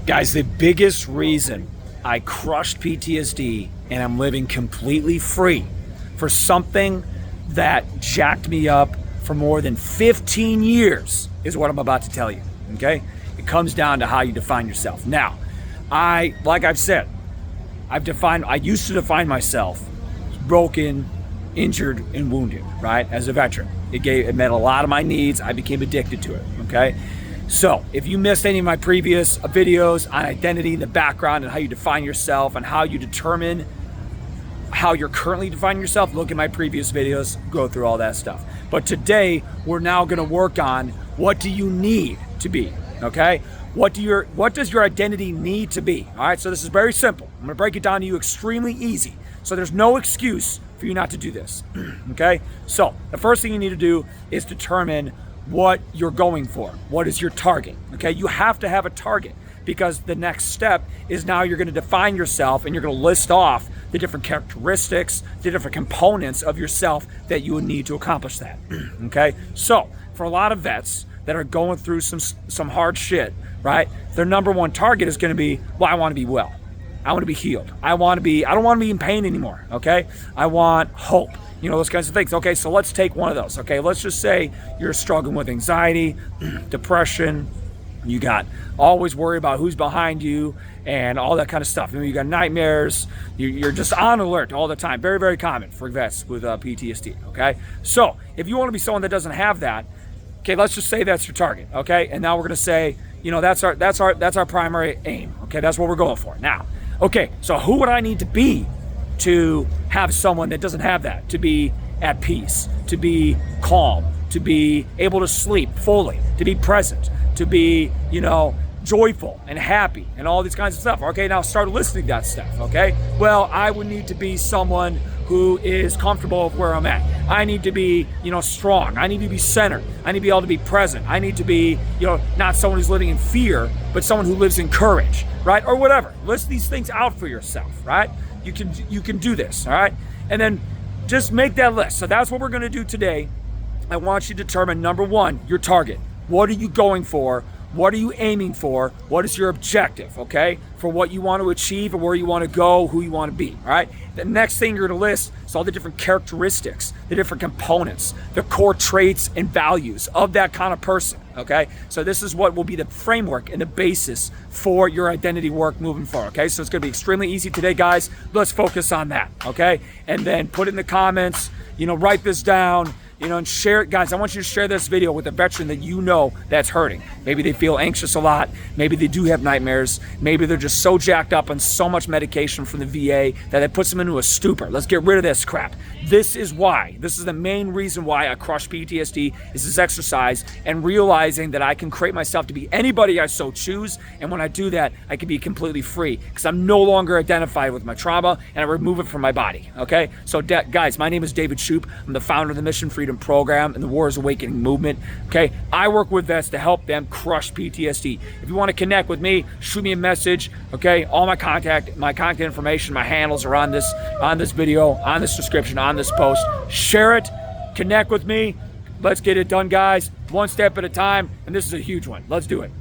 Guys, the biggest reason I crushed PTSD and I'm living completely free for something that jacked me up for more than 15 years is what I'm about to tell you, okay? It comes down to how you define yourself. Now, like I've said, I used to define myself as broken, injured, and wounded, right? As a veteran. It met a lot of my needs. I became addicted to it, okay? So if you missed any of my previous videos on identity, the background, and how you define yourself and how you determine how you're currently defining yourself, look at my previous videos, go through all that stuff. But today, we're now gonna work on what do you need to be, okay? What does your identity need to be? All right, so this is very simple. I'm gonna break it down to you extremely easy. So there's no excuse for you not to do this, okay? So the first thing you need to do is determine what you're going for. What is your target, okay? You have to have a target because the next step is now you're gonna define yourself and you're gonna list off the different characteristics, the different components of yourself that you would need to accomplish that, okay? So for a lot of vets that are going through some hard shit, right? Their number one target is gonna be, well, I wanna be well. I wanna be healed. I don't wanna be in pain anymore, okay? I want hope. You know, those kinds of things. Okay, so let's take one of those. Okay, let's just say you're struggling with anxiety, depression, you got always worry about who's behind you and all that kind of stuff. You got nightmares, you're just on alert all the time. Very, very common for vets with PTSD, okay? So if you want to be someone that doesn't have that, okay, let's just say that's your target, okay? And now we're gonna say, you know, that's our primary aim, okay? That's what we're going for. Now, okay, so who would I need to be to have someone that doesn't have that, to be at peace, to be calm, to be able to sleep fully, to be present, to be, you know, joyful and happy and all these kinds of stuff. Okay, now start listing that stuff, okay? Well, I would need to be someone who is comfortable with where I'm at. I need to be, you know, strong. I need to be centered. I need to be able to be present. I need to be, you know, not someone who's living in fear, but someone who lives in courage, right? Or whatever. List these things out for yourself, right? You can do this, all right? And then just make that list. So that's what we're gonna do today. I want you to determine, number one, your target. What are you going for? What are you aiming for? What is your objective, okay? For what you want to achieve and where you want to go, who you want to be, all right? The next thing you're gonna list is all the different characteristics, the different components, the core traits and values of that kind of person, okay? So this is what will be the framework and the basis for your identity work moving forward, okay? So it's gonna be extremely easy today, guys. Let's focus on that, okay? And then put it in the comments, you know, write this down, you know, and share it. Guys, I want you to share this video with a veteran that you know that's hurting. Maybe they feel anxious a lot. Maybe they do have nightmares. Maybe they're just so jacked up on so much medication from the VA that it puts them into a stupor. Let's get rid of this crap. This is why. This is the main reason why I crushed PTSD is this exercise and realizing that I can create myself to be anybody I so choose. And when I do that, I can be completely free because I'm no longer identified with my trauma and I remove it from my body, okay? So guys, my name is David Shoup. I'm the founder of the Mission Freedom Program and the Warriors Awakening movement, okay? I work with vets to help them crush PTSD. If you want to connect with me, shoot me a message, okay? All my contact information, my handles are on this video, on this description, on this post. Share it, connect with me. Let's get it done, guys. One step at a time, and this is a huge one. Let's do it.